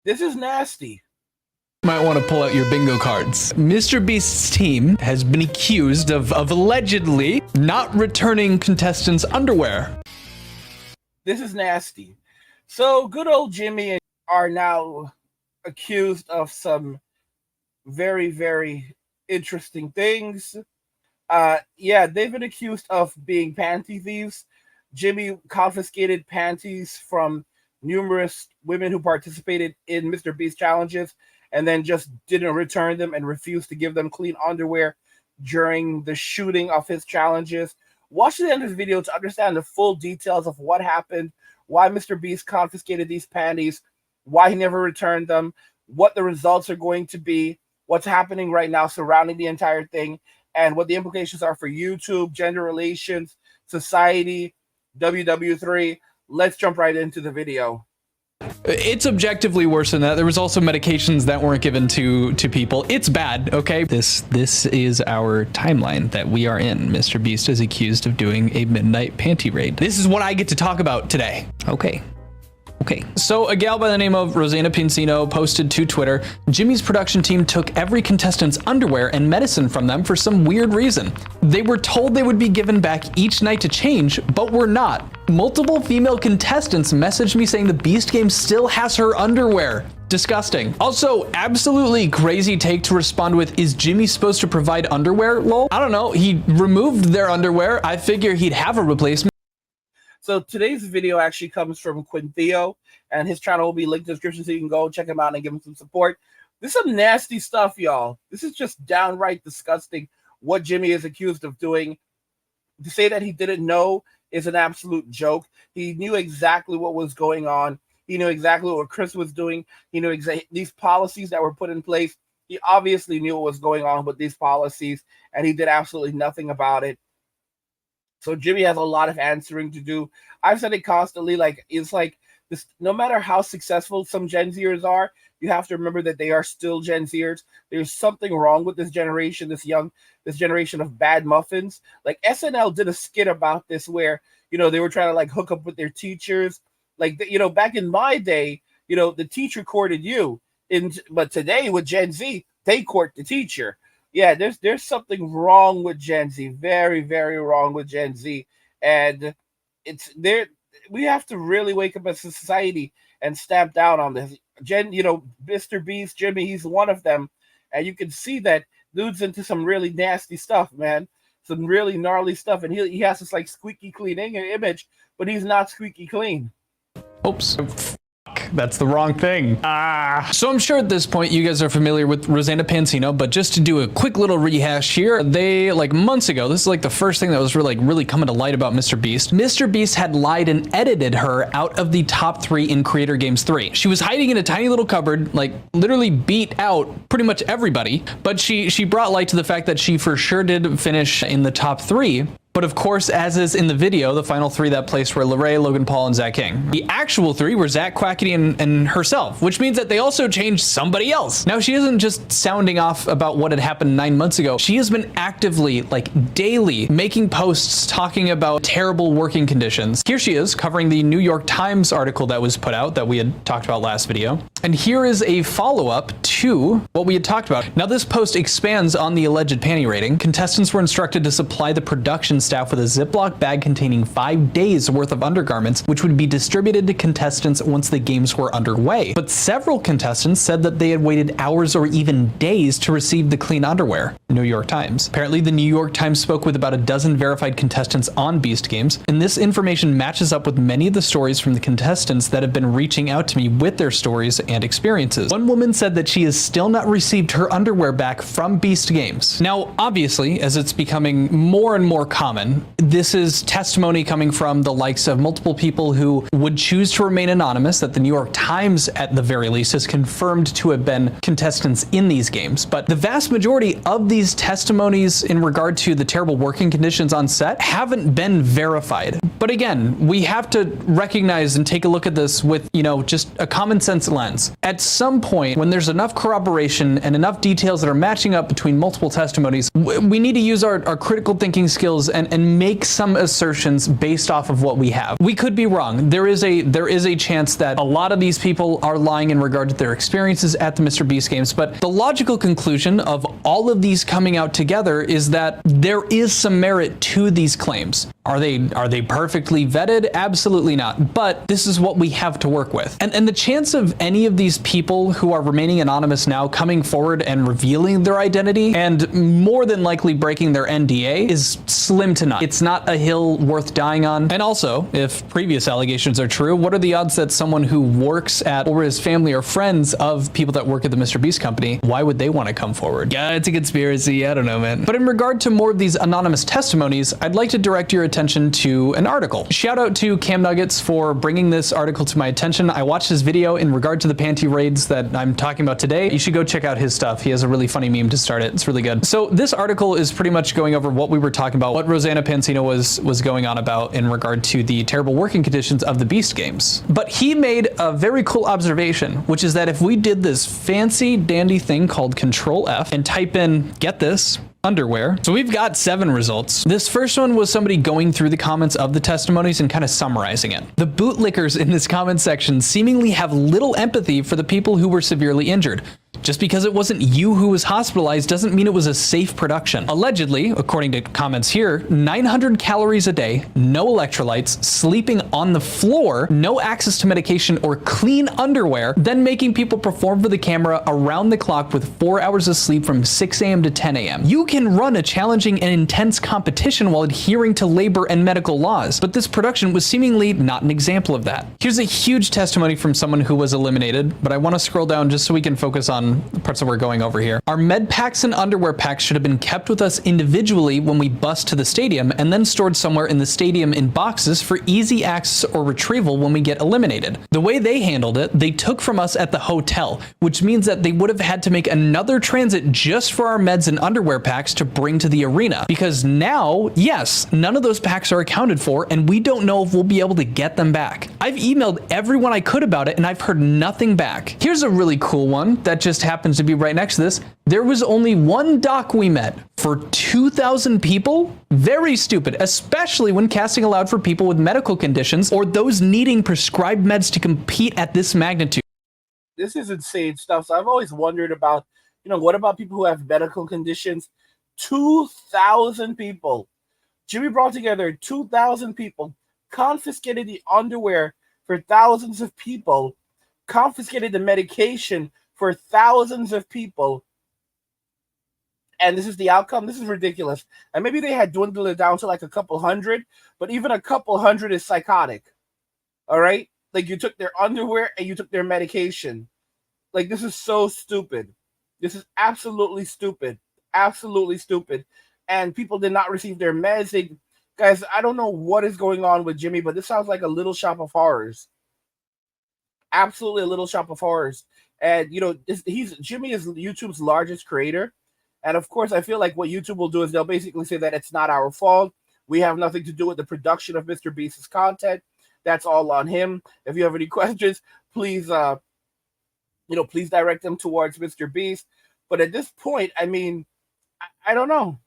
This is nasty. Might want to pull out your bingo cards. MrBeast's team has been accused of allegedly not returning contestants' underwear. This is nasty. So good old Jimmy are now accused of some very, very interesting things. Yeah, they've been accused of being panty thieves. Jimmy confiscated panties from numerous women who participated in MrBeast challenges and then just didn't return them and refused to give them clean underwear during the shooting of his challenges. Watch the end of the video to understand the full details of what happened, why MrBeast confiscated these panties, why he never returned them, what the results are going to be, what's happening right now surrounding the entire thing, and what the implications are for YouTube, gender relations, society, WW3. Let's jump right into the video. It's objectively worse than that. There was also medications that weren't given to people. It's bad, okay? This is our timeline that we are in. MrBeast is accused of doing a midnight panty raid. This is what I get to talk about today. Okay. So a gal by the name of Rosanna Pansino posted to Twitter, Jimmy's production team took every contestant's underwear and medicine from them for some weird reason. They were told they would be given back each night to change, but were not. Multiple female contestants messaged me saying the Beast game still has her underwear. Disgusting. Also, absolutely crazy take to respond with, is Jimmy supposed to provide underwear, lol? I don't know, he removed their underwear. I figure he'd have a replacement. So today's video actually comes from Quintheo, and his channel will be linked in the description so you can go check him out and give him some support. This is some nasty stuff, y'all. This is just downright disgusting what Jimmy is accused of doing. To say that he didn't know is an absolute joke. He knew exactly what was going on. He knew exactly what Chris was doing. He knew exactly these policies that were put in place. He obviously knew what was going on with these policies, and he did absolutely nothing about it. So Jimmy has a lot of answering to do. I've said it constantly, it's like this, no matter how successful some Gen Zers are, you have to remember that they are still Gen Zers. There's something wrong with this generation, this generation of bad muffins. Like SNL did a skit about this where, they were trying to hook up with their teachers. Back in my day, the teacher courted you. But today with Gen Z, they court the teacher. Yeah, there's something wrong with Gen Z, very, very wrong with Gen Z, and it's there. We have to really wake up as a society and stamp down on this. MrBeast, Jimmy, he's one of them, and you can see that dude's into some really nasty stuff, man, some really gnarly stuff, and he has this squeaky clean image, but he's not squeaky clean. Oops. That's the wrong thing. So I'm sure at this point you guys are familiar with Rosanna Pansino, but just to do a quick little rehash here, they months ago, this is the first thing that was really coming to light about MrBeast. MrBeast had lied and edited her out of the top 3 in Creator Games 3. She was hiding in a tiny little cupboard, literally beat out pretty much everybody, but she brought light to the fact that she for sure did finish in the top 3. But of course, as is in the video, the final 3 that placed were Lorray, Logan Paul, and Zach King. The actual 3 were Zach Quackity and herself, which means that they also changed somebody else. Now, she isn't just sounding off about what had happened 9 months ago. She has been actively, daily, making posts talking about terrible working conditions. Here she is, covering the New York Times article that was put out that we had talked about last video. And here is a follow-up to what we had talked about. Now, this post expands on the alleged panty raiding. Contestants were instructed to supply the production staff with a Ziploc bag containing 5 days worth of undergarments, which would be distributed to contestants once the games were underway. But several contestants said that they had waited hours or even days to receive the clean underwear. New York Times. Apparently, the New York Times spoke with about a dozen verified contestants on Beast Games, and this information matches up with many of the stories from the contestants that have been reaching out to me with their stories and experiences. One woman said that she has still not received her underwear back from Beast Games. Now, obviously, as it's becoming more and more common, this is testimony coming from the likes of multiple people who would choose to remain anonymous, that the New York Times, at the very least, has confirmed to have been contestants in these games. But the vast majority of these testimonies in regard to the terrible working conditions on set haven't been verified. But again, we have to recognize and take a look at this with, just a common sense lens. claims. At some point, when there's enough corroboration and enough details that are matching up between multiple testimonies, we need to use our critical thinking skills and make some assertions based off of what we have. We could be wrong. There is a chance that a lot of these people are lying in regard to their experiences at the MrBeast games, but the logical conclusion of all of these coming out together is that there is some merit to these claims. Are they perfectly vetted? Absolutely not. But this is what we have to work with. And the chance of any of these people who are remaining anonymous now coming forward and revealing their identity and more than likely breaking their NDA is slim to none. It's not a hill worth dying on. And also, if previous allegations are true, what are the odds that someone who works at or is family or friends of people that work at the MrBeast company, why would they want to come forward? Yeah, it's a conspiracy. I don't know, man. But in regard to more of these anonymous testimonies, I'd like to direct your attention to an article. Shout out to Cam Nuggets for bringing this article to my attention. I watched his video in regard to the Panty raids that I'm talking about today. You should go check out his stuff. He has a really funny meme to start it. It's really good. So this article is pretty much going over what we were talking about, what Rosanna Pansino was going on about in regard to the terrible working conditions of the Beast games. But he made a very cool observation, which is that if we did this fancy dandy thing called Control F and type in, get this, underwear. So we've got 7 results. This first one was somebody going through the comments of the testimonies and kind of summarizing it. The bootlickers in this comment section seemingly have little empathy for the people who were severely injured. Just because it wasn't you who was hospitalized doesn't mean it was a safe production. Allegedly, according to comments here, 900 calories a day, no electrolytes, sleeping on the floor, no access to medication or clean underwear, then making people perform for the camera around the clock with 4 hours of sleep from 6 a.m. to 10 a.m. You can run a challenging and intense competition while adhering to labor and medical laws, but this production was seemingly not an example of that. Here's a huge testimony from someone who was eliminated, but I want to scroll down just so we can focus on the parts that we're going over here. Our med packs and underwear packs should have been kept with us individually when we bust to the stadium and then stored somewhere in the stadium in boxes for easy access or retrieval when we get eliminated. The way they handled it, they took from us at the hotel, which means that they would have had to make another transit just for our meds and underwear packs to bring to the arena. Because now, yes, none of those packs are accounted for and we don't know if we'll be able to get them back. I've emailed everyone I could about it and I've heard nothing back. Here's a really cool one that just happens to be right next to this. There was only one doc we met for 2,000 people? Very stupid, especially when casting allowed for people with medical conditions or those needing prescribed meds to compete at this magnitude. This is insane stuff. So I've always wondered about, what about people who have medical conditions? 2,000 people. Jimmy brought together 2,000 people, confiscated the underwear for thousands of people, confiscated the medication for thousands of people, and this is the outcome. This is ridiculous. And maybe they had dwindled it down to like a couple hundred, but even a couple hundred is psychotic. All right? Like, you took their underwear and you took their medication. Like, this is so stupid. This is absolutely stupid. Absolutely stupid. And people did not receive their meds. Guys, I don't know what is going on with Jimmy, but this sounds like a little shop of horrors. Absolutely a little shop of horrors. And, Jimmy is YouTube's largest creator. And of course, I feel like what YouTube will do is they'll basically say that it's not our fault. We have nothing to do with the production of MrBeast's content. That's all on him. If you have any questions, please, please direct them towards MrBeast. But at this point, I mean, I don't know.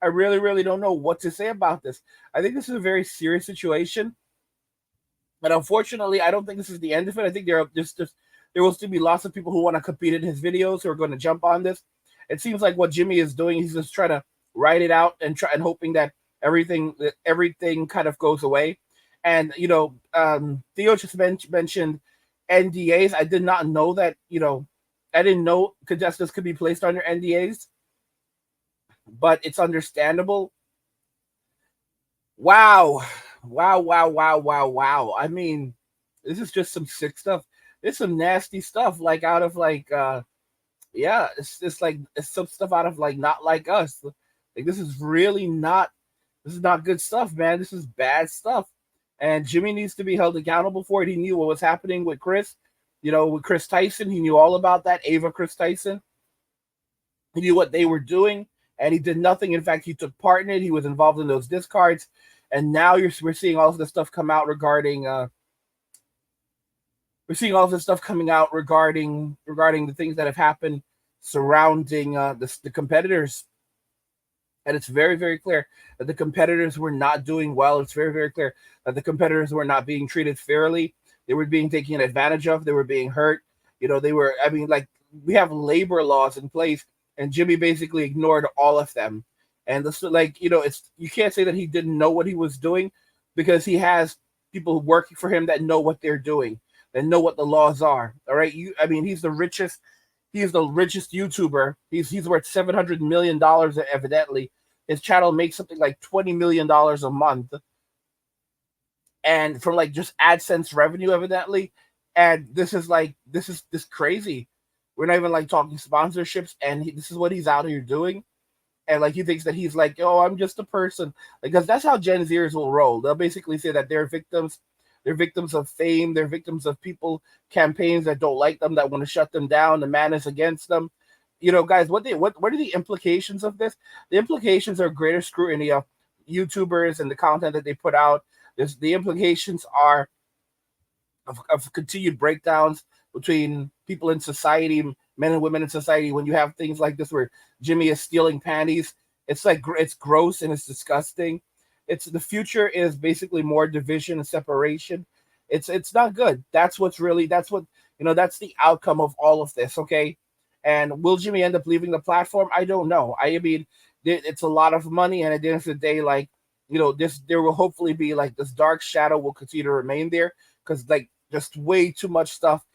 I really, really don't know what to say about this. I think this is a very serious situation. But unfortunately, I don't think this is the end of it. I think there will still be lots of people who want to compete in his videos who are going to jump on this. It seems like what Jimmy is doing, he's just trying to write it out and hoping that everything kind of goes away. And Theo just mentioned NDAs. I did not know that. I didn't know contestants could be placed under NDAs, but it's understandable. Wow. I mean, this is just some sick stuff. It's some nasty stuff, like out of it's just like it's some stuff out of Not Like Us. Like, this is not good stuff, man. This is bad stuff. And Jimmy needs to be held accountable for it. He knew what was happening with Chris, with Chris Tyson. He knew all about that, Chris Tyson. He knew what they were doing, and he did nothing. In fact, he took part in it. He was involved in those discards. And now we're seeing all of this stuff come out regarding we're seeing all this stuff coming out regarding the things that have happened surrounding the competitors, and it's very, very clear that the competitors were not doing well. It's very, very clear that the competitors were not being treated fairly. They were being taken advantage of. They were being hurt. They were. I mean, like, we have labor laws in place, and Jimmy basically ignored all of them. And this, like, it's, you can't say that he didn't know what he was doing, because he has people working for him that know what they're doing, that know what the laws are. All right, I mean, he's the richest. He's the richest YouTuber. He's worth $700 million, evidently. His channel makes something like $20 million a month, and from like just AdSense revenue, evidently. And this is crazy. We're not even like talking sponsorships, and this is what he's out here doing. And like, he thinks that he's like, oh, I'm just a person, because that's how Gen Zers will roll. They'll basically say that they're victims. They're victims of fame. They're victims of campaigns that don't like them, that want to shut them down. The man is against them. Guys, what are the implications of this? The implications are greater scrutiny of YouTubers and the content that they put out. The implications are of continued breakdowns between people in society, men and women in society. When you have things like this where Jimmy is stealing panties, it's like, it's gross and it's disgusting. The future is basically more division and separation. It's not good. That's what that's the outcome of all of this. Okay. And will Jimmy end up leaving the platform? I don't know. I mean, it's a lot of money, and at the end of the day, like, there will hopefully be like this dark shadow will continue to remain there, because like just way too much stuff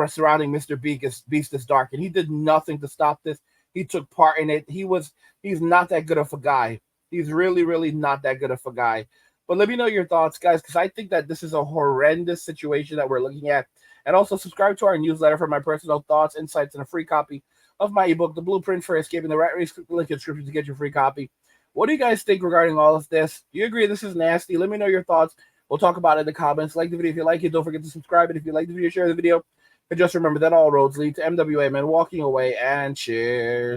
surrounding MrBeast is dark, and he did nothing to stop this. He took part in it. He's not that good of a guy. He's really, really not that good of a guy. But let me know your thoughts, guys, because I think that this is a horrendous situation that we're looking at. And also subscribe to our newsletter for my personal thoughts, insights, and a free copy of my ebook, The Blueprint for Escaping the Rat Race. Click the link in the description to get your free copy. What do you guys think regarding all of this? Do you agree this is nasty? Let me know your thoughts. We'll talk about it in the comments. Like the video if you like it. Don't forget to subscribe. And if you like the video, share the video. And just remember that all roads lead to MWA, man. Walking away, and cheers.